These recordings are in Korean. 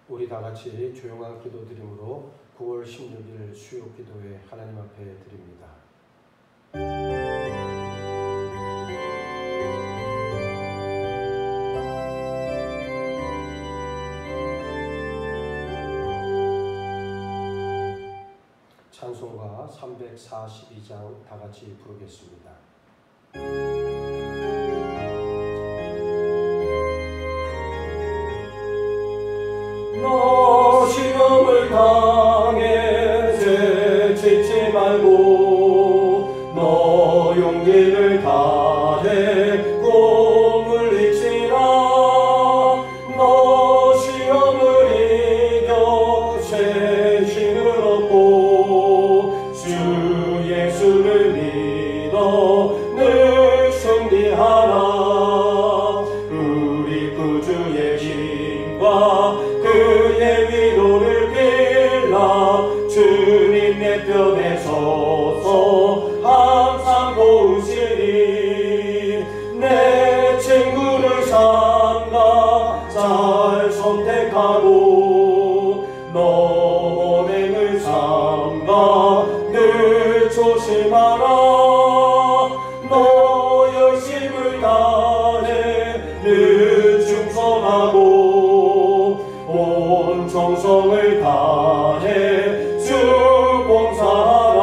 우리 다 같이 조용한 기도 드림으로 9월 16일 수요 기도회 하나님 앞에 드립니다. 찬송가 342장 다 같이 부르겠습니다. 너 시험을 당해 지치지 말고 너 용기를 다해 꿈을 잊지라. 너 시험을 이겨 새 힘을 얻고 주 예수를 믿어 늘 승리하라. 우리 구주의 힘과 그의 위로를 빌라. 주님 내 편에 서서 항상 도우시리. 내 친구를 삼가 잘 선택하고 너 언행을 삼가 늘 조심하라. 너 열심을 다해 늘 충성하고 온 정성을 다해 주 봉사하라.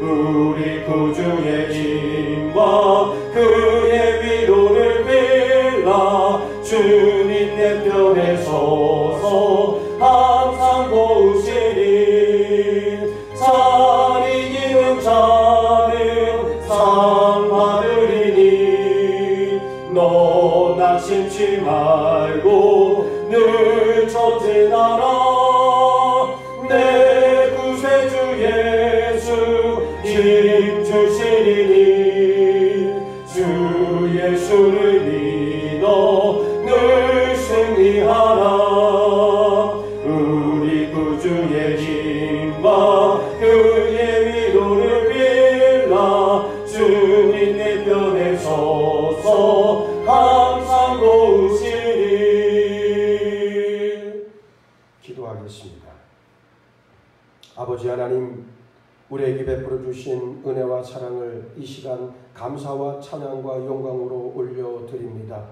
우리 구주의 힘과 그의 위로를 빌라. 주님 내 편에 서서 항상 도우시리. 잘 이기는 자는 상 받으리니 너 낙심치 말고 늘 전진하라. 내 구세주 예수 힘 주시리니 주 예수를 믿어 늘 승리하라. 우리 구주의 힘과 그의 위로를 빌라. 주님 내 편에 서서 항상 도우시리. 기도하겠습니다. 아버지 하나님, 우리에게 베풀어 주신 은혜와 사랑을 이 시간 감사와 찬양과 영광으로 올려드립니다.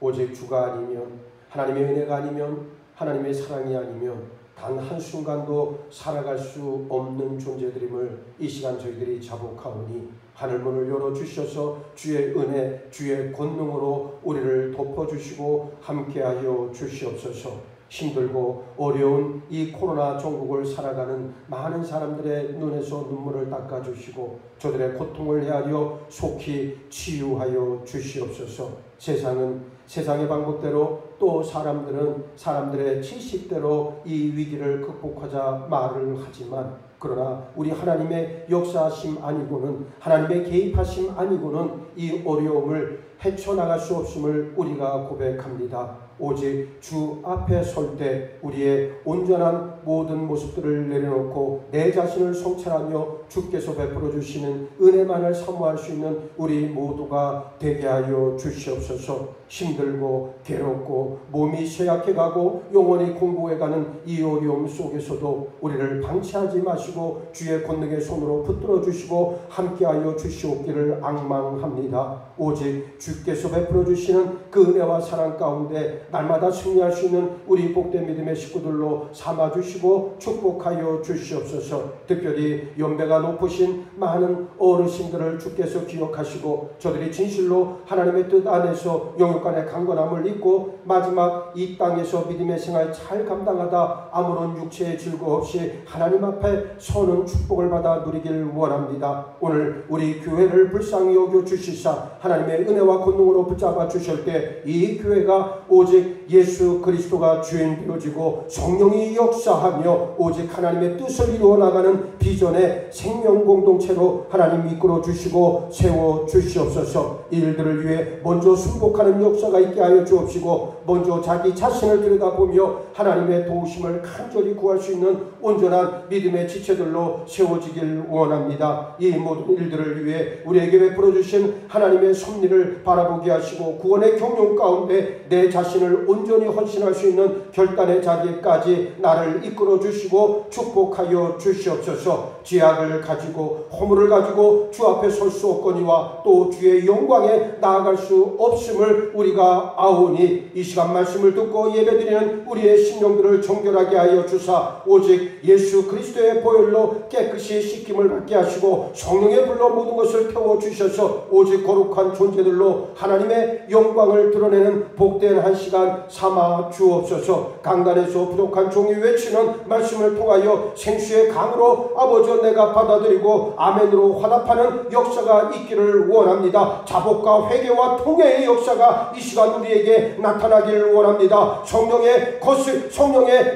오직 주가 아니면, 하나님의 은혜가 아니면, 하나님의 사랑이 아니면 단 한순간도 살아갈 수 없는 존재들임을 이 시간 저희들이 자복하오니 하늘문을 열어주셔서 주의 은혜, 주의 권능으로 우리를 덮어주시고 함께하여 주시옵소서. 힘들고 어려운 이 코로나 전국을 살아가는 많은 사람들의 눈에서 눈물을 닦아주시고 저들의 고통을 헤아려 속히 치유하여 주시옵소서. 세상은 세상의 방법대로, 또 사람들은 사람들의 지식대로 이 위기를 극복하자 말을 하지만, 그러나 우리 하나님의 역사하심 아니고는, 하나님의 개입하심 아니고는 이 어려움을 헤쳐나갈 수 없음을 우리가 고백합니다. 오직 주 앞에 설 때 우리의 온전한 모든 모습들을 내려놓고 내 자신을 성찰하며 주께서 베풀어 주시는 은혜만을 사모할 수 있는 우리 모두가 되게 하여 주시옵소서. 힘들고 괴롭고 몸이 쇠약해가고 영원히 공고해가는 이 어려움 속에서도 우리를 방치하지 마시고 주의 권능의 손으로 붙들어 주시고 함께하여 주시옵기를 앙망합니다. 오직 주께서 베풀어 주시는 그 은혜와 사랑 가운데 날마다 승리할 수 있는 우리 복된 믿음의 식구들로 삼아주시고 축복하여 주시옵소서. 특별히 연배가 높으신 많은 어르신들을 주께서 기억하시고 저들이 진실로 하나님의 뜻 안에서 영육간의 강건함을 잊고 마지막 이 땅에서 믿음의 생활 잘 감당하다 아무런 육체의 즐거 없이 하나님 앞에 서는 축복을 받아 누리길 원합니다. 오늘 우리 교회를 불쌍히 여겨 주시사 하나님의 은혜와 권능으로 붙잡아 주실 때 이 교회가 오직 예수 그리스도가 주인 되어지고 성령이 역사하며 오직 하나님의 뜻을 이루어 나가는 비전의 생명 공동체로 하나님 이끌어 주시고 세워 주시옵소서. 이 일들을 위해 먼저 순복하는 역사가 있게 하여 주옵시고 먼저 자기 자신을 들여다보며 하나님의 도우심을 간절히 구할 수 있는 온전한 믿음의 지체들로 세워지길 원합니다. 이 모든 일들을 위해 우리에게 베풀어 주신 하나님의 섭리를 바라보게 하시고 구원의 경륜 가운데 내 자신을 자신을 온전히 헌신할 수 있는 결단의 자리에까지 나를 이끌어 주시고 축복하여 주시옵소서. 죄악을 가지고 허물을 가지고 주 앞에 설 수 없거니와 또 주의 영광에 나아갈 수 없음을 우리가 아오니 이 시간 말씀을 듣고 예배드리는 우리의 심령들을 정결하게 하여 주사 오직 예수 그리스도의 보혈로 깨끗이 씻김을 받게 하시고 성령의 불로 모든 것을 태워주셔서 오직 거룩한 존재들로 하나님의 영광을 드러내는 복된 한 시간 삼아 주옵소서. 강단에서 부족한 종이 외치는 말씀을 통하여 생수의 강으로 아버지 내가 받아들이고 아멘으로 화답하는 역사가 있기를 원합니다. 자복과 회개와 통회의 역사가 이 시간 우리에게 나타나기를 원합니다. 성령의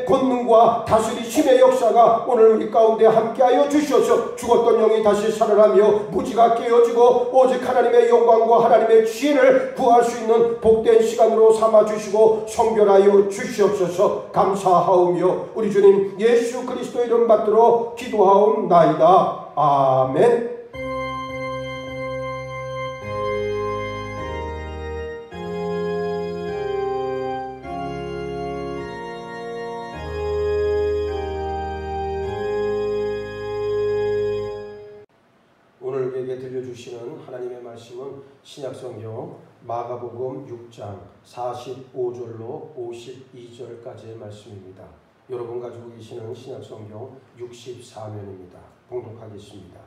권능과 다스리심의 역사가 오늘 우리 가운데 함께하여 주셔서 죽었던 영이 다시 살아나며 무지가 깨어지고 오직 하나님의 영광과 하나님의 지혜를 구할 수 있는 복된 시간으로 삼아주시고 성결하여 주시옵소서. 감사하오며 우리 주님 예수 그리스도 이름 받들어 기도하옵나이다. 아멘. 오늘 우리에게 들려주시는 하나님의 말씀은 신약성경 마가복음 6장 45절로 52절까지의 말씀입니다. 여러분 가지고 계시는 신약성경 64면입니다. 봉독하겠습니다.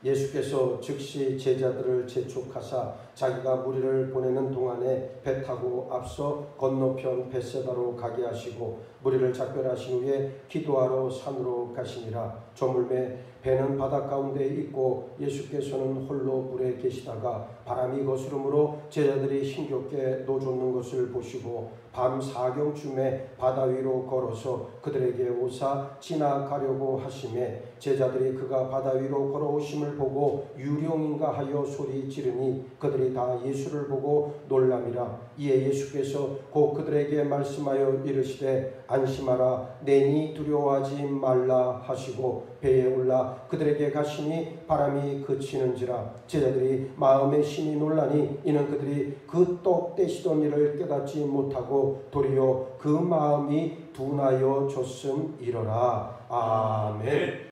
예수께서 즉시 제자들을 재촉하사 자기가 무리를 보내는 동안에 배 타고 앞서 건너편 벳세다로 가게 하시고 무리를 작별하신 후에 기도하러 산으로 가시니라. 저물매 배는 바다 가운데 있고 예수께서는 홀로 물에 계시다가 바람이 거스름으로 제자들이 힘겹게 노젓는 것을 보시고 밤 사경쯤에 바다 위로 걸어서 그들에게 오사 지나가려고 하심에 제자들이 그가 바다 위로 걸어오심을 보고 유령인가 하여 소리 지르니 그들이 다 예수를 보고 놀람이라. 이에 예수께서 곧 그들에게 말씀하여 이르시되 안심하라 내니 두려워하지 말라 하시고 배에 올라 그들에게 가시니 바람이 그치는지라. 제자들이 마음에 심히 놀라니 이는 그들이 그 떡 떼시던 일을 깨닫지 못하고 도리어 그 마음이 둔하여 졌음이러라. 아멘.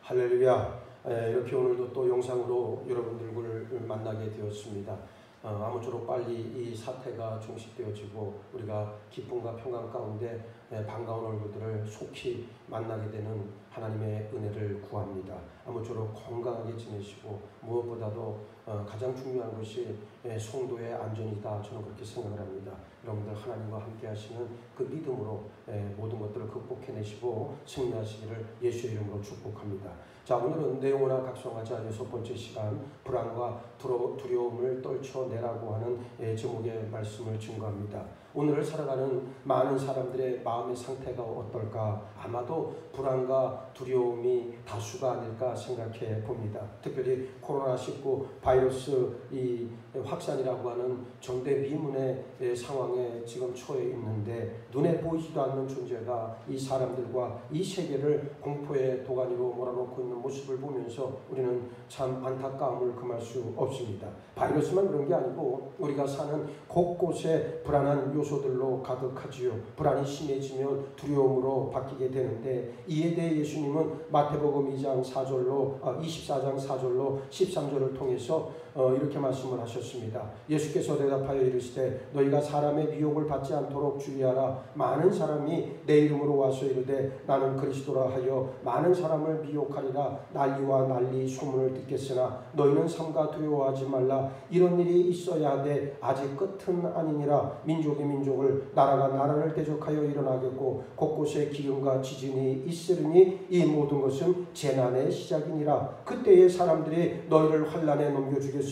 할렐루야. 이렇게 오늘도 또 영상으로 여러분들을 만나게 되었습니다. 아무쪼록 빨리 이 사태가 종식되어지고 우리가 기쁨과 평강 가운데 반가운 얼굴들을 속히 만나게 되는 하나님의 은혜를 구합니다. 아무쪼록 건강하게 지내시고 무엇보다도 가장 중요한 것이 성도의 안전이다. 저는 그렇게 생각을 합니다. 여러분들 하나님과 함께 하시는 그 믿음으로 모든 것들을 극복해내시고 승리하시기를 예수의 이름으로 축복합니다. 자, 오늘은 내용을 각성하자 6번째 시간 불안과 두려움을 떨쳐내라고 하는 제목의 말씀을 증거합니다. 오늘을 살아가는 많은 사람들의 마음의 상태가 어떨까? 아마도 불안과 두려움이 다수가 아닐까 생각해 봅니다. 특별히 코로나19 바이러스 이 확산이라고 하는 정대미문의 상황에 지금 처해 있는데 눈에 보이지도 않는 존재가 이 사람들과 이 세계를 공포의 도가니로 몰아넣고 있는 모습을 보면서 우리는 참 안타까움을 금할 수 없습니다. 바이러스만 그런 게 아니고 우리가 사는 곳곳에 불안한 요소들로 가득하지요. 불안이 심해지면 두려움으로 바뀌게 되는데 이에 대해 예수님은 마태복음 24장 4절로 13절을 통해서 이렇게 말씀을 하셨습니다. 예수께서 대답하여 이르시되 너희가 사람의 미혹을 받지 않도록 주의하라. 많은 사람이 내 이름으로 와서 이르되 나는 그리스도라 하여 많은 사람을 미혹하리라. 난리와 난리 소문을 듣겠으나 너희는 삼가 두려워하지 말라. 이런 일이 있어야 하되 아직 끝은 아니니라. 민족이 민족을 나라가 나라를 대적하여 일어나겠고 곳곳에 기근과 지진이 있으리니 이 모든 것은 재난의 시작이니라. 그때의 사람들이 너희를 환난에 넘겨주겠으며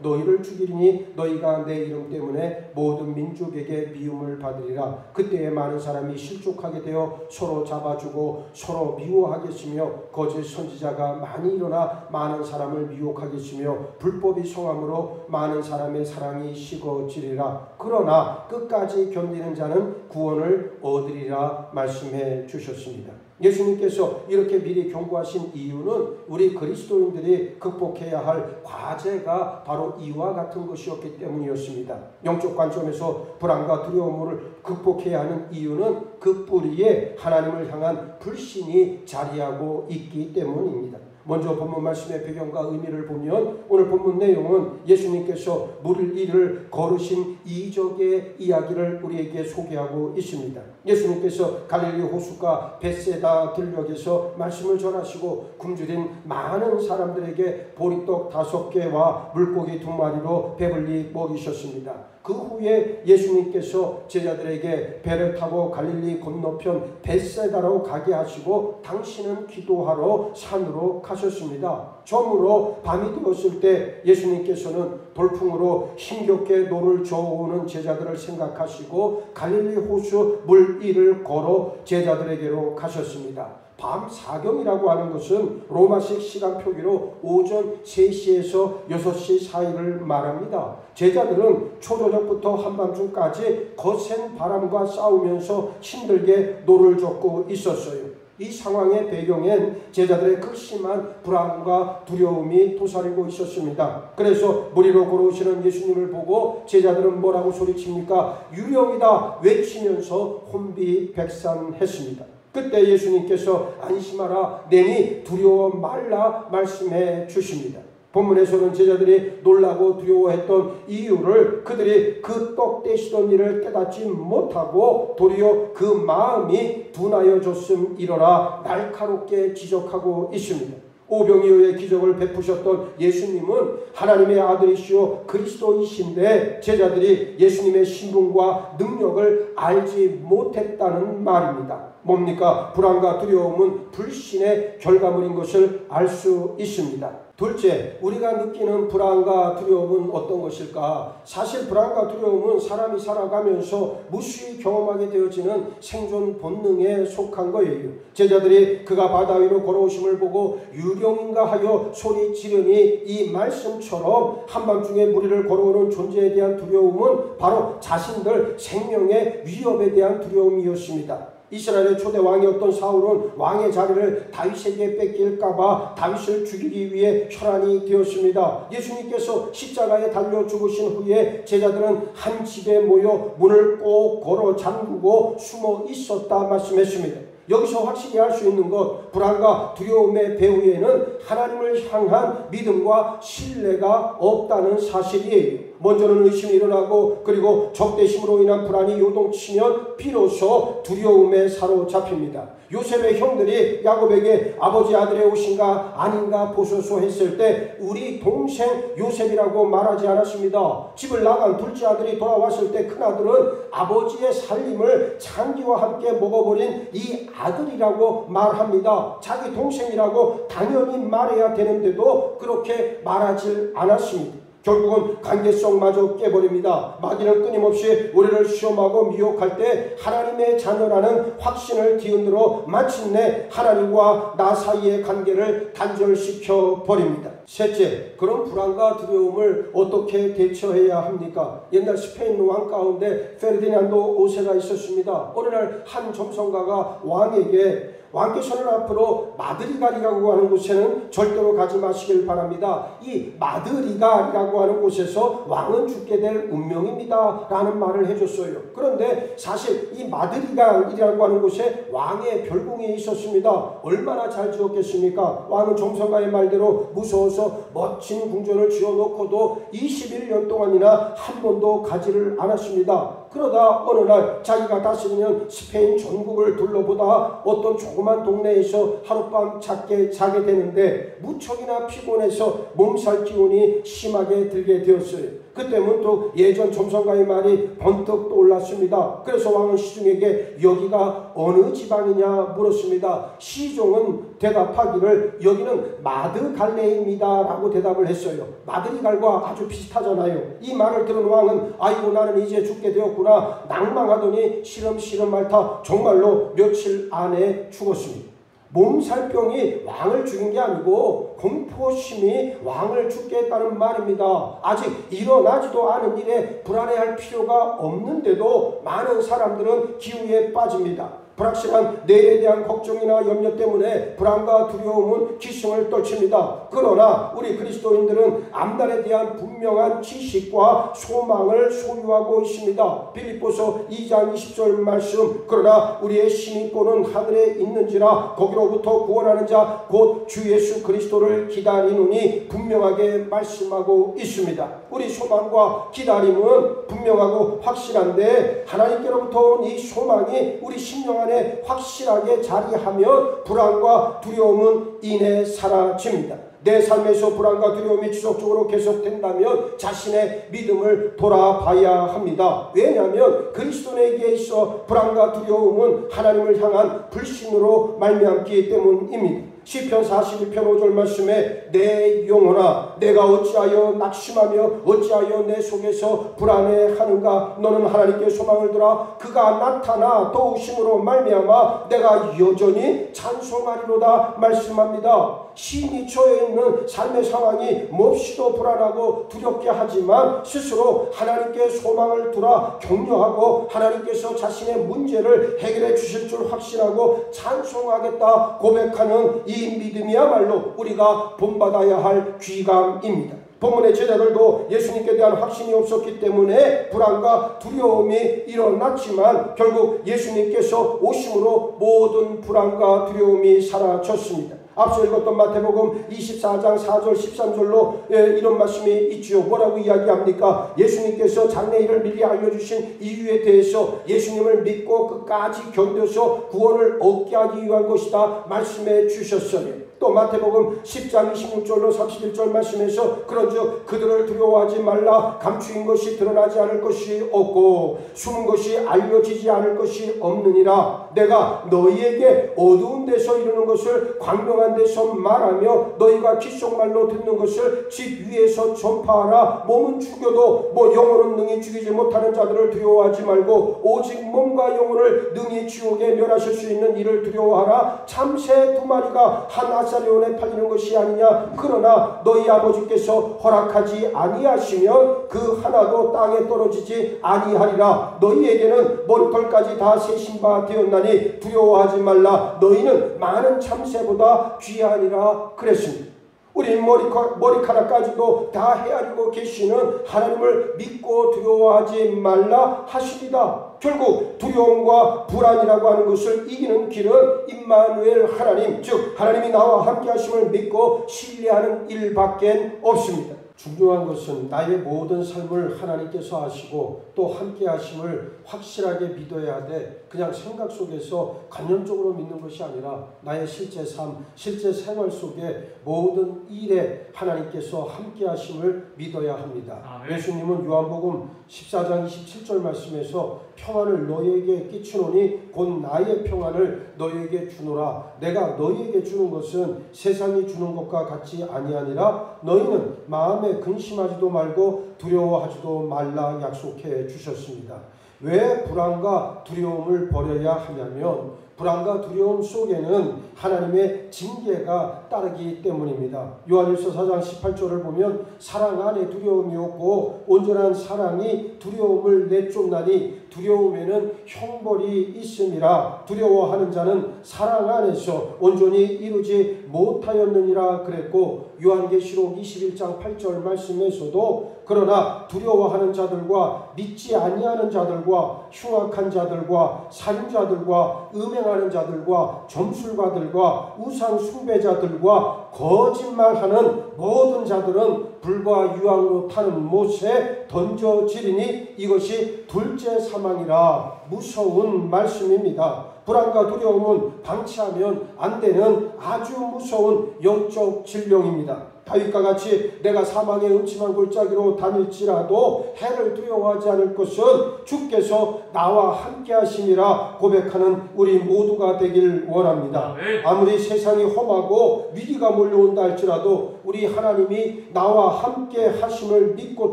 너희를 죽이리니 너희가 내 이름 때문에 모든 민족에게 미움을 받으리라. 그때에 많은 사람이 실족하게 되어 서로 잡아주고 서로 미워하겠으며 거짓 선지자가 많이 일어나 많은 사람을 미혹하겠으며 불법이 성함으로 많은 사람의 사랑이 식어지리라. 그러나 끝까지 견디는 자는 구원을 얻으리라 말씀해 주셨습니다. 예수님께서 이렇게 미리 경고하신 이유는 우리 그리스도인들이 극복해야 할 과제가 바로 이와 같은 것이었기 때문이었습니다. 영적 관점에서 불안과 두려움을 극복해야 하는 이유는 그 뿌리에 하나님을 향한 불신이 자리하고 있기 때문입니다. 먼저 본문 말씀의 배경과 의미를 보면 오늘 본문 내용은 예수님께서 물 위를 걸으신 이적의 이야기를 우리에게 소개하고 있습니다. 예수님께서 갈릴리 호숫가 벳세다 들녘에서 말씀을 전하시고 굶주린 많은 사람들에게 보리떡 5개와 물고기 2마리로 배불리 먹이셨습니다. 그 후에 예수님께서 제자들에게 배를 타고 갈릴리 건너편 벳세다로 가게 하시고 당신은 기도하러 산으로 가셨습니다. 저물어 밤이 되었을 때 예수님께서는 돌풍으로 힘겹게 노를 저어오는 제자들을 생각하시고 갈릴리 호수 물 위를 걸어 제자들에게로 가셨습니다. 밤 사경이라고 하는 것은 로마식 시간 표기로 오전 3시에서 6시 사이를 말합니다. 제자들은 초저녁부터 한밤중까지 거센 바람과 싸우면서 힘들게 노를 젓고 있었어요. 이 상황의 배경엔 제자들의 극심한 불안과 두려움이 도사리고 있었습니다. 그래서 물 위로 걸어오시는 예수님을 보고 제자들은 뭐라고 소리칩니까? 유령이다 외치면서 혼비백산했습니다. 그때 예수님께서 안심하라 내니 두려워 말라 말씀해 주십니다. 본문에서는 제자들이 놀라고 두려워했던 이유를 그들이 그 떡 떼시던 일을 깨닫지 못하고 도리어 그 마음이 둔하여졌음이러라 날카롭게 지적하고 있습니다. 오병이어의 기적을 베푸셨던 예수님은 하나님의 아들이시오 그리스도이신데 제자들이 예수님의 신분과 능력을 알지 못했다는 말입니다. 뭡니까? 불안과 두려움은 불신의 결과물인 것을 알 수 있습니다. 둘째, 우리가 느끼는 불안과 두려움은 어떤 것일까? 사실 불안과 두려움은 사람이 살아가면서 무수히 경험하게 되어지는 생존 본능에 속한 거예요. 제자들이 그가 바다 위로 걸어오심을 보고 유령인가 하여 소리 지르니 이 말씀처럼 한밤중에 물 위를 걸어오는 존재에 대한 두려움은 바로 자신들 생명의 위협에 대한 두려움이었습니다. 이스라엘의 초대 왕이었던 사울은 왕의 자리를 다윗에게 뺏길까봐 다윗을 죽이기 위해 혈안이 되었습니다. 예수님께서 십자가에 달려 죽으신 후에 제자들은 한 집에 모여 문을 꼭 걸어 잠그고 숨어 있었다 말씀했습니다. 여기서 확실히 알 수 있는 것, 불안과 두려움의 배후에는 하나님을 향한 믿음과 신뢰가 없다는 사실이에요. 먼저는 의심이 일어나고 그리고 적대심으로 인한 불안이 요동치면 비로소 두려움에 사로잡힙니다. 요셉의 형들이 야곱에게 아버지 아들의 옷인가 아닌가 보소서 했을 때 우리 동생 요셉이라고 말하지 않았습니다. 집을 나간 둘째 아들이 돌아왔을 때 큰아들은 아버지의 살림을 장기와 함께 먹어버린 이 아들이라고 말합니다. 자기 동생이라고 당연히 말해야 되는데도 그렇게 말하지 않았습니다. 결국은 관계성마저 깨버립니다. 마귀는 끊임없이 우리를 시험하고 미혹할 때 하나님의 자녀라는 확신을 뒤흔들어 마침내 하나님과 나 사이의 관계를 단절시켜 버립니다. 셋째, 그런 불안과 두려움을 어떻게 대처해야 합니까? 옛날 스페인 왕 가운데 페르디난도 5세가 있었습니다. 어느 날 한 점성가가 왕에게 왕께서는 앞으로 마드리갈이라고 하는 곳에는 절대로 가지 마시길 바랍니다. 이 마드리갈이라고 하는 곳에서 왕은 죽게 될 운명입니다 라는 말을 해줬어요. 그런데 사실 이 마드리갈이라고 하는 곳에 왕의 별궁이 있었습니다. 얼마나 잘 지었겠습니까? 왕은 점성가의 말대로 무서워서 멋진 궁전을 지어놓고도 21년 동안이나 한 번도 가지를 않았습니다. 그러다 어느 날 자기가 다스리는 스페인 전국을 둘러보다 어떤 조그만 동네에서 하룻밤 자게 되는데 무척이나 피곤해서 몸살 기운이 심하게 들게 되었어요. 그때 문득 예전 점성가의 말이 번뜩 떠올랐습니다. 그래서 왕은 시중에게 여기가 어느 지방이냐 물었습니다. 시종은 대답하기를 여기는 마드갈레입니다 라고 대답을 했어요. 마드리갈과 아주 비슷하잖아요. 이 말을 들은 왕은 아이고 나는 이제 죽게 되었구나 낭망하더니 시름시름 앓다 정말로 며칠 안에 죽었습니다. 몸살병이 왕을 죽인 게 아니고 공포심이 왕을 죽게 했다는 말입니다. 아직 일어나지도 않은 일에 불안해할 필요가 없는데도 많은 사람들은 기우에 빠집니다. 불확실한 내일에 대한 걱정이나 염려 때문에 불안과 두려움은 기승을 떨칩니다. 그러나 우리 그리스도인들은 앞날에 대한 분명한 지식과 소망을 소유하고 있습니다. 빌립보서 2장 20절 말씀, 그러나 우리의 시민권은 하늘에 있는지라 거기로부터 구원하는 자 곧 주 예수 그리스도를 기다리노니 분명하게 말씀하고 있습니다. 우리 소망과 기다림은 분명하고 확실한데 하나님께로부터 온 이 소망이 우리 심령 안에 확실하게 자리하면 불안과 두려움은 이내 사라집니다. 내 삶에서 불안과 두려움이 지속적으로 계속된다면 자신의 믿음을 돌아봐야 합니다. 왜냐하면 그리스도인에게 있어 불안과 두려움은 하나님을 향한 불신으로 말미암기 때문입니다. 시편 41편 5절 말씀에 내 영혼아 내가 어찌하여 낙심하며 어찌하여 내 속에서 불안해하는가. 너는 하나님께 소망을 두라. 그가 나타나 도우심으로 말미암아 내가 여전히 찬송하리로다 말씀합니다. 시인이 처해 있는 삶의 상황이 몹시도 불안하고 두렵게 하지만 스스로 하나님께 소망을 두라 격려하고 하나님께서 자신의 문제를 해결해 주실 줄 확신하고 찬송하겠다 고백하는 이 믿음이야말로 우리가 본받아야 할 귀감입니다. 본문의 제자들도 예수님께 대한 확신이 없었기 때문에 불안과 두려움이 일어났지만 결국 예수님께서 오심으로 모든 불안과 두려움이 사라졌습니다. 앞서 읽었던 마태복음 24장 4절 13절로 이런 말씀이 있지요. 뭐라고 이야기합니까? 예수님께서 장래일을 미리 알려주신 이유에 대해서 예수님을 믿고 끝까지 견뎌서 구원을 얻게 하기 위한 것이다 말씀해 주셨어요. 또 마태복음 10장 26절로 31절 말씀에서 그런즉 그들을 두려워하지 말라. 감추인 것이 드러나지 않을 것이 없고 숨은 것이 알려지지 않을 것이 없느니라. 내가 너희에게 어두운 데서 이루는 것을 광명한 데서 말하며 너희가 귓속말로 듣는 것을 집 위에서 전파하라. 몸은 죽여도 영혼은 능히 죽이지 못하는 자들을 두려워하지 말고 오직 몸과 영혼을 능히 지옥에 멸하실 수 있는 이를 두려워하라. 참새 2마리가 한 아사리온에 팔리는 것이 아니냐. 그러나 너희 아버지께서 허락하지 아니하시면 그 하나도 땅에 떨어지지 아니하리라. 너희에게는 머리털까지 다 세신 바 되었나니 두려워하지 말라. 너희는 많은 참새보다 귀하니라 그랬습니다. 우리 머리카락까지도 다 헤아리고 계시는 하나님을 믿고 두려워하지 말라 하시리다. 결국 두려움과 불안이라고 하는 것을 이기는 길은 임마누엘 하나님, 즉 하나님이 나와 함께 하심을 믿고 신뢰하는 일밖에 없습니다. 중요한 것은 나의 모든 삶을 하나님께서 하시고 또 함께 하심을 확실하게 믿어야 돼. 그냥 생각 속에서 관념적으로 믿는 것이 아니라 나의 실제 삶, 실제 생활 속에 모든 일에 하나님께서 함께 하심을 믿어야 합니다. 예수님은 요한복음 14장 27절 말씀에서 평안을 너희에게 끼치노니 곧 나의 평안을 너희에게 주노라. 내가 너희에게 주는 것은 세상이 주는 것과 같이 아니하니라. 너희는 마음에 근심하지도 말고 두려워하지도 말라 약속해 주셨습니다. 왜 불안과 두려움을 버려야 하냐면 불안과 두려움 속에는 하나님의 징계가 따르기 때문입니다. 요한일서 4장 18절을 보면 사랑 안에 두려움이 없고 온전한 사랑이 두려움을 내쫓나니 두려움에는 형벌이 있음이라. 두려워하는 자는 사랑 안에서 온전히 이루지 못하였느니라 그랬고 요한계시록 21장 8절 말씀에서도 그러나 두려워하는 자들과 믿지 아니하는 자들과 흉악한 자들과 살인자들과 음행하는 자들과 점술가들과 우상 숭배자들과 거짓말하는 모든 자들은 불과 유황으로 타는 못에 던져지리니 이것이 둘째 사망이라. 무서운 말씀입니다. 불안과 두려움은 방치하면 안 되는 아주 무서운 영적 질병입니다. 다윗과 같이 내가 사망의 음침한 골짜기로 다닐지라도 해를 두려워하지 않을 것은 주께서 나와 함께 하심이라 고백하는 우리 모두가 되길 원합니다. 아무리 세상이 험하고 위기가 몰려온다 할지라도 우리 하나님이 나와 함께 하심을 믿고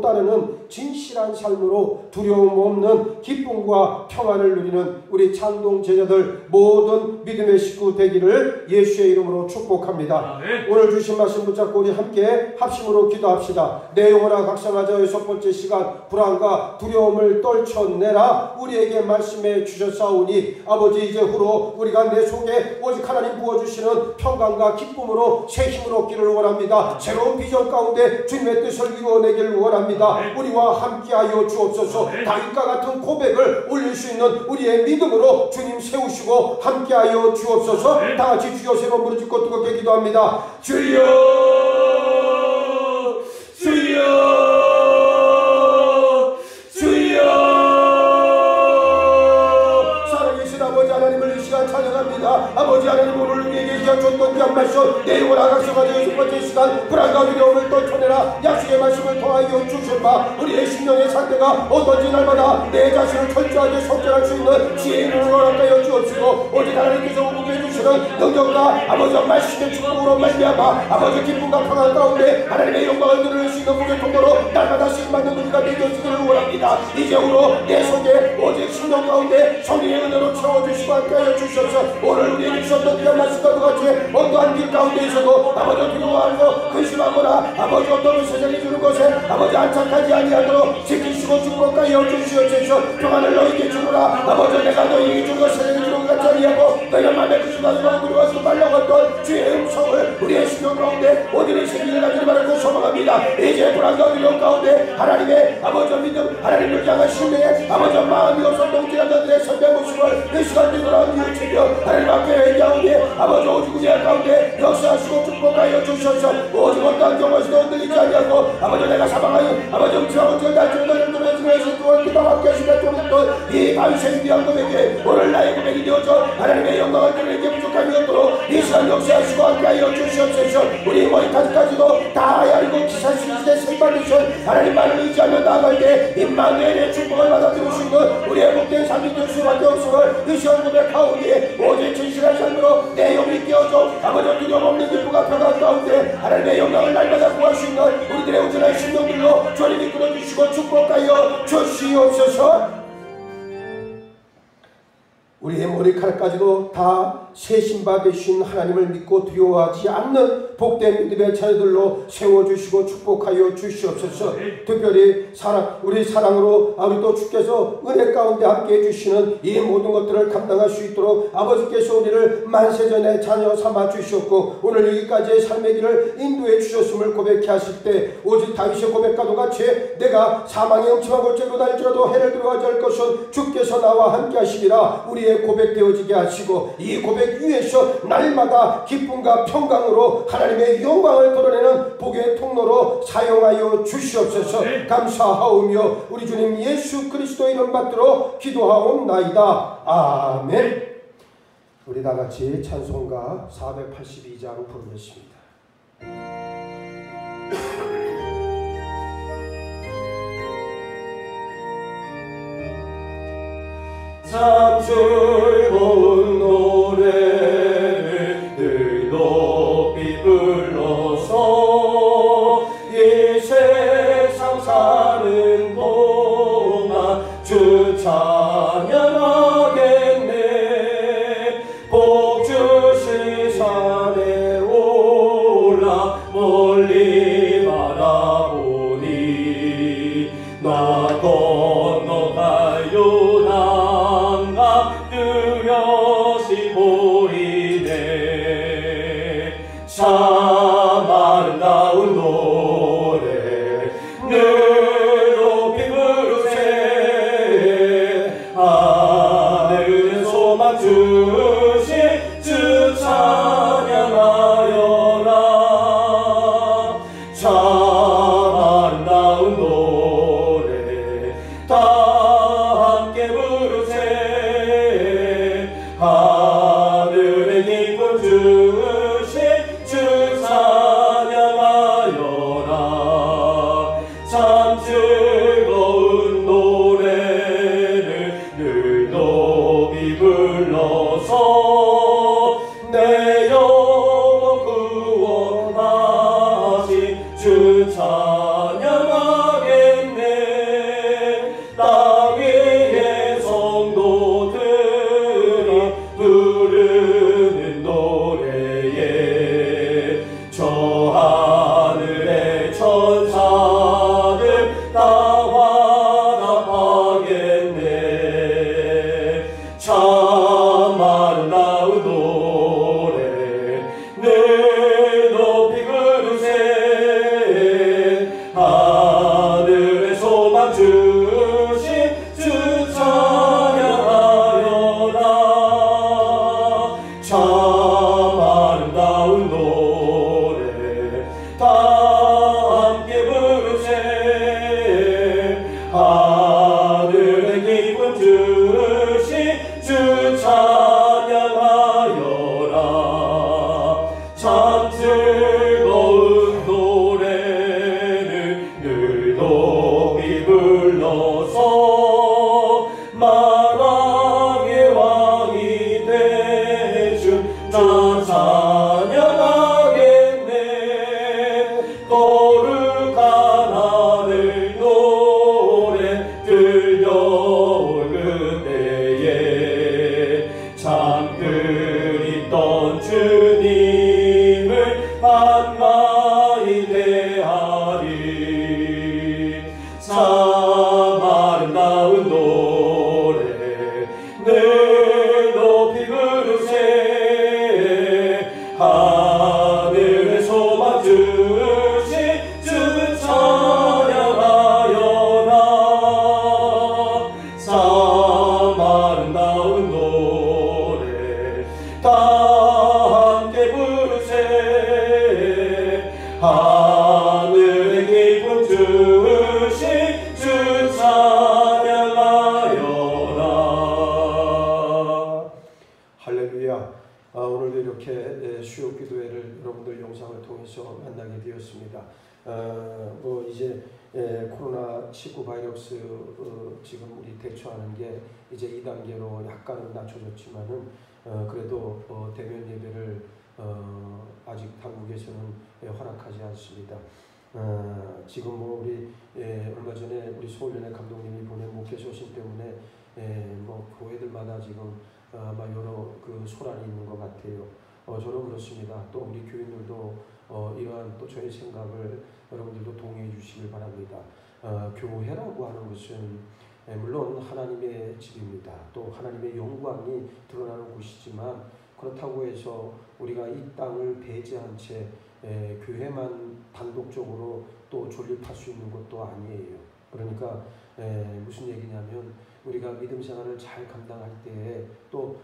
따르는 진실한 삶으로 두려움 없는 기쁨과 평안을 누리는 우리 창동 제자들 모든 믿음의 식구 되기를 예수의 이름으로 축복합니다. 오늘 주신 말씀 붙잡고 우리 함께 합심으로 기도합시다. 내 영혼아 각성하자의 첫 번째 시간, 불안과 두려움을 떨쳐내라 우리에게 말씀해 주셨사오니 아버지, 이제후로 우리가 내 속에 오직 하나님 부어주시는 평강과 기쁨으로 새 힘을 얻기를 원합니다. 새로운 비전 가운데 주님의 뜻을 이루어내기를 원합니다. 우리와 함께하여 주옵소서. 다윗과 같은 고백을 올릴 수 있는 우리의 믿음으로 주님 세우시고 함께하여 주옵소서. 다같이 주여 세 번 부르짖고 뜨겁게 기도합니다. 주여, 주여, 주여. 살아계신 아버지 하나님을 이 시간 찬양합니다. 아버지 하나님, 오늘 우리에게 줬던 귀한 말씀, 내 영혼아 각성하자의 첫 번째 시간, 불안과 두려움을 떨쳐내라 약속의 말씀을 통하여 주신 바 우리의 심령의 상태가 어떤지 날마다 내 자신을 철저하게 속죄할 수 있는 지혜의 눈을 허락하여 주옵시고, 오직 하나님께서 공급해 주시는 능력과 아버지 말씀의 축복으로 말미암아 아버지 기쁨과 평안 가운데 하나님의 영광을 누릴 수 있는 복의 통로로 날마다 쓰임받는 우리가 되어지기를 원합니다. 이제후로 내 속에 오직 심령 가운데 성령의 은혜로 채워주시고 함께하여 주셔서 오늘 우리에게 주셨던 귀한 말씀과 같이 어떠한 길 가운데에서도 아버지 두려워하고 근심하거나 아버지 어떤 세상에 주는 것에 아버지 안착하지 아니하도록 지키시고 축복하여 주시옵소서. 평안을 너희에게 주노라. 아버지, 내가 너희에게 준 것 세상에 주는 것 같지 아니하고 너희가 마음에 근심하고 두려워서 말려갔던 주의 음성을 우리의 심령 가운데 어디를 생기를 가지지 말고 소망합니다. 이제 불안과 두려움 가운데 하나님의 아버지 믿음, 하나님을 향한 신뢰에 아버지 마음이 없었던 지나자들의 선배 모습을 이 시간 되돌아온 이웃이며 하나님 앞에 회개하오니 아버지 오직 우리 가운데 역사하시고 축복하여 주셔서 오직 어떠한 경우에서도 흔들리지 아니하고 아버지 내가 사망하여 아버지 음치하고 저희가 주님을 누려주면서 또한 기도와 함께 하시며 또이 반생 위한 고백에 오늘 나의 고백이 되어져 하나님의 영광을 드리게 부족함이 없도록 이 시간 역사하시고 함께하여 주시옵소서. 우리 머리까지도 다 알고 기사시기에 생받으신 하나님만을 의지하며 나아갈 때 임마누엘의 축복을 받아들일 수 있는 우리의 복된 삶이 될 수밖에 없음을 이 시간 고백하오니 오직 진실한 삶으로 내 영이 깨어져 아버지 두려움 없는 기쁨과 평안 가운데 하나님의 영광을 날마다 구할 수 있는 우리들의 온전한 심령들로 주님이 이끌어주시고 축복하여 주시옵소서. 우리의 머리카락까지도 다 새 신바 되신 하나님을 믿고 두려워하지 않는 복된 믿음의 자녀들로 세워주시고 축복하여 주시옵소서. 특별히 우리 사랑으로 우리 또 주께서 은혜 가운데 함께 해주시는 이 모든 것들을 감당할 수 있도록 아버지께서 우리를 만세전에 자녀 삼아 주셨고 오늘 여기까지의 삶의 길을 인도해 주셨음을 고백해 하실 때 오직 다윗의 고백과도 같이 내가 사망의 음침한 골짜기로 다닐지라도 해를 들어가지 않을 것은 주께서 나와 함께 하시리라 우리의 고백되어지게 하시고 이 고백 위에서 날마다 기쁨과 평강으로 하나님의 영광을 드러내는 복의 통로로 사용하여 주시옵소서. 감사하오며 우리 주님 예수 그리스도 이름 받들어 기도하옵나이다. 아멘. 우리 다같이 찬송가 482장 부르겠습니다. 참 즐거운 노래를 늘 높이 불러서 이 세상 사는 동안 주 찬양하겠네. 복 주실 산에 올라 멀리 바라보니 나 건너가요 뚜렷이 보이네. 참 아름다운 노래 늘 찬양하겠네. 땅 위의 성도들이 부르는 노래에 저 하늘의 천사들 다 화답하겠네. 참 아름다운 노래 늘 높이 부르세. 하늘의 소망 주신 주 찬양하여라. 참 아름다운 노래 다 함께 부르세. 하늘의 기쁨 주신 주 찬양하여라. 참 즐거운 노래를 늘 높이 불러서 만왕의 왕이 되신 나 찬양하겠네. 거룩한 하늘 노래 들려올 그때에 참 그립던 주님을 한가히 대하리. 참 아름다운 노래 늘 높이 부르세. 하늘의 소망 주신 주 찬양하여라. 참 아름다운 노래 다 함께 부르세. 하늘의 기쁨 주신 주 찬양하여라. 할렐루야. 오늘도 이렇게 수요 기도회를 여러분들 영상을 통해서 만나게 되었습니다. 이제 코로나19 바이러스 지금 우리 대처하는 게 이제 2단계로 약간은 낮춰졌지만은 그래도 대면 예배를 아직 당국에서는 허락하지 않습니다. 지금 우리 얼마 전에 우리 서울연회 감독님이 보낸 목회 소식 때문에 교회들마다 지금 아마 여러 소란이 있는 것 같아요. 저는 그렇습니다. 또 우리 교인들도 이러한 또 저의 생각을 여러분들도 동의해 주시길 바랍니다. 교회라고 하는 것은 물론 하나님의 집입니다. 또 하나님의 영광이 드러나는 곳이지만 그렇다고 해서 우리가 이 땅을 배제한 채 교회만 단독적으로 또 존립할 수 있는 것도 아니에요. 그러니까 무슨 얘기냐면 우리가 믿음 생활을 잘 감당할 때에 또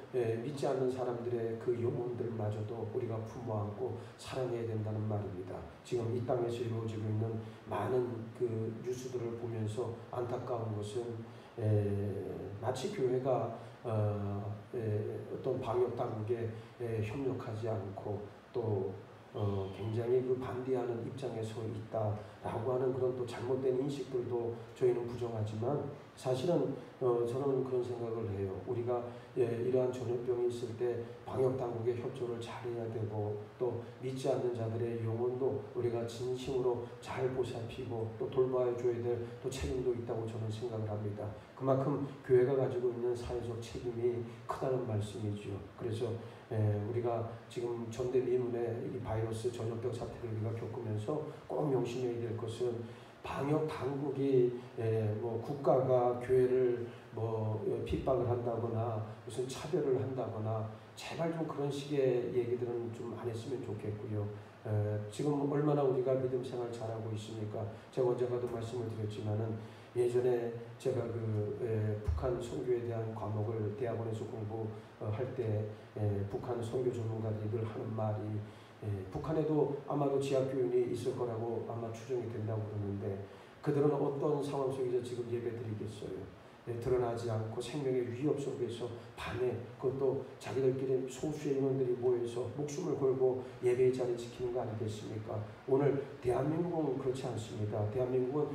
믿지 않는 사람들의 그 영혼들마저도 우리가 품어 안고 사랑해야 된다는 말입니다. 지금 이 땅에서 이루어지고 있는 많은 그 뉴스들을 보면서 안타까운 것은 마치 교회가 어떤 방역 당국에 협력하지 않고 또 굉장히 반대하는 입장에 서 있다라고 하는 그런 또 잘못된 인식들도 저희는 부정하지만 사실은 저는 그런 생각을 해요. 우리가 이러한 전염병이 있을 때 방역 당국의 협조를 잘해야 되고 또 믿지 않는 자들의 영혼도 우리가 진심으로 잘 보살피고 또 돌봐줘야 될 또 책임도 있다고 저는 생각을 합니다. 그만큼 교회가 가지고 있는 사회적 책임이 크다는 말씀이죠. 그래서 우리가 지금 전대미문의 이 바이러스 전염병 사태를 우리가 겪으면서 꼭 명심해야 될 것은 방역 당국이 국가가 교회를 핍박을 한다거나 무슨 차별을 한다거나 제발 좀 그런 식의 얘기들은 좀 안 했으면 좋겠고요. 지금 얼마나 우리가 믿음 생활 잘하고 있습니까? 제가 언젠가도 말씀을 드렸지만은 예전에 제가 북한 선교에 대한 과목을 대학원에서 공부할 때 북한 선교 전문가들이 늘 하는 말이 북한에도 아마도 지하교인이 있을 거라고 아마 추정이 된다고 그러는데 그들은 어떤 상황 속에서 지금 예배드리겠어요? 드러나지 않고 생명의 위협 속에서 밤에 그것도 자기들끼리 소수의 인원들이 모여서 목숨을 걸고 예배의 자리 지키는 거 아니겠습니까? 오늘 대한민국은 그렇지 않습니다. 대한민국은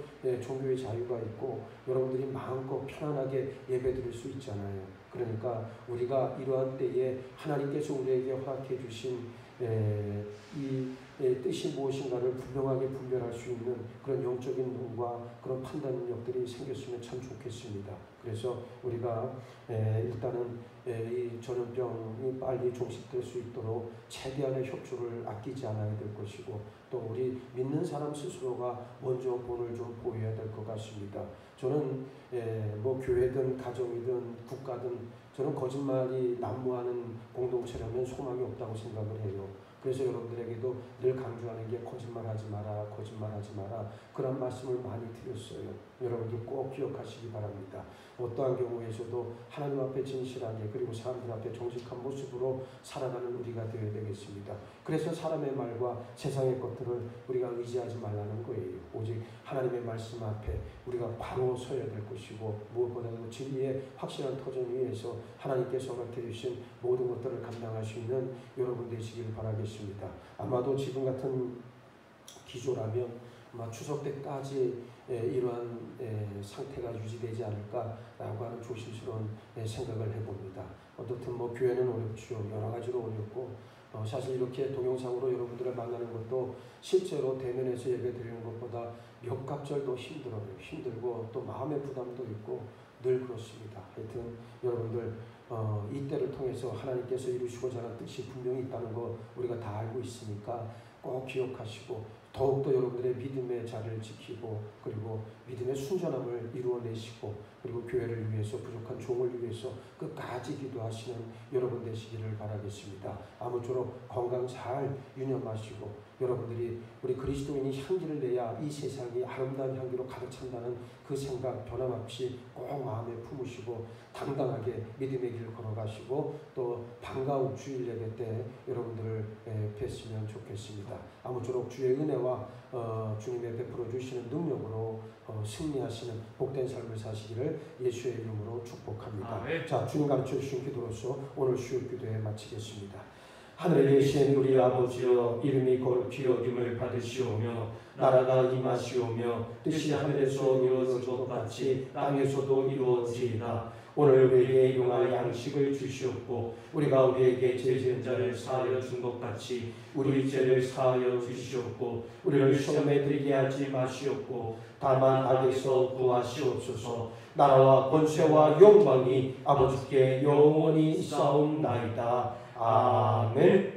종교의 자유가 있고 여러분들이 마음껏 편안하게 예배드릴 수 있잖아요. 그러니까 우리가 이러한 때에 하나님께서 우리에게 허락해 주신 이 뜻이 무엇인가를 분명하게 분별할 수 있는 그런 영적인 눈과 그런 판단 능력들이 생겼으면 참 좋겠습니다. 그래서 우리가 일단은 이 전염병이 빨리 종식될 수 있도록 최대한의 협조를 아끼지 않아야 될 것이고, 또 우리 믿는 사람 스스로가 먼저 본을 좀 보여야 될 것 같습니다. 저는 뭐 교회든 가정이든 국가든 저는 거짓말이 난무하는 공동체라면 소망이 없다고 생각을 해요. 그래서 여러분들에게도 늘 강조하는 게 거짓말하지 마라, 거짓말하지 마라, 그런 말씀을 많이 드렸어요. 여러분들 꼭 기억하시기 바랍니다. 어떠한 경우에서도 하나님 앞에 진실하게, 그리고 사람들 앞에 정직한 모습으로 살아가는 우리가 되어야 되겠습니다. 그래서 사람의 말과 세상의 것들을 우리가 의지하지 말라는 거예요. 오직 하나님의 말씀 앞에 우리가 바로 서야 될 것이고, 무엇보다도 진리의 확실한 터전 위에서 하나님께서 허락해 주신 모든 것들을 감당할 수 있는 여러분 되시길 바라겠습니다. 아마도 지금 같은 기조라면 아마 추석 때까지 이러한 상태가 유지되지 않을까라고 하는 조심스러운 생각을 해봅니다. 어떻든 뭐 교회는 어렵죠. 여러 가지로 어렵고, 사실 이렇게 동영상으로 여러분들을 만나는 것도 실제로 대면에서 예배 드리는 것보다 몇 갑절 더 힘들어요. 힘들고 또 마음의 부담도 있고 늘 그렇습니다. 하여튼 여러분들 이때를 통해서 하나님께서 이루시고자 하는 뜻이 분명히 있다는 거 우리가 다 알고 있으니까 꼭 기억하시고, 더욱더 여러분들의 믿음의 자리를 지키고, 그리고 믿음의 순전함을 이루어내시고, 그리고 교회를 위해서, 부족한 종을 위해서 끝까지 기도하시는 여러분 되시기를 바라겠습니다. 아무쪼록 건강 잘 유념하시고, 여러분들이 우리 그리스도인이 향기를 내야 이 세상이 아름다운 향기로 가득 찬다는 그 생각 변함없이 꼭 마음에 품으시고, 당당하게 믿음의 길을 걸어가시고, 또 반가운 주일 예배 때 여러분들을 뵀으면 좋겠습니다. 아무쪼록 주의 은혜와 주님의 베풀어 주시는 능력으로 승리하시는 복된 삶을 사시기를 예수의 이름으로 축복합니다. 자, 주님 가르쳐 주신 기도로서 오늘 주일 기도에 마치겠습니다. 하늘에 계신 우리 아버지여, 이름이 거룩히 여김을 받으시오며 나라가 임하시오며 뜻이 하늘에서 이루어진 것 같이 땅에서도 이루어지이다. 오늘 우리에게 용할 양식을 주시옵고, 우리가 우리에게 죄 지은 자를 사하여 준 것 같이 우리 죄를 사하여 주시옵고, 우리를 시험에 들게 하지 마시옵고, 다만 악에서 구하시옵소서. 나라와 권세와 영광이 아버지께 영원히 있사옵나이다. 아멘.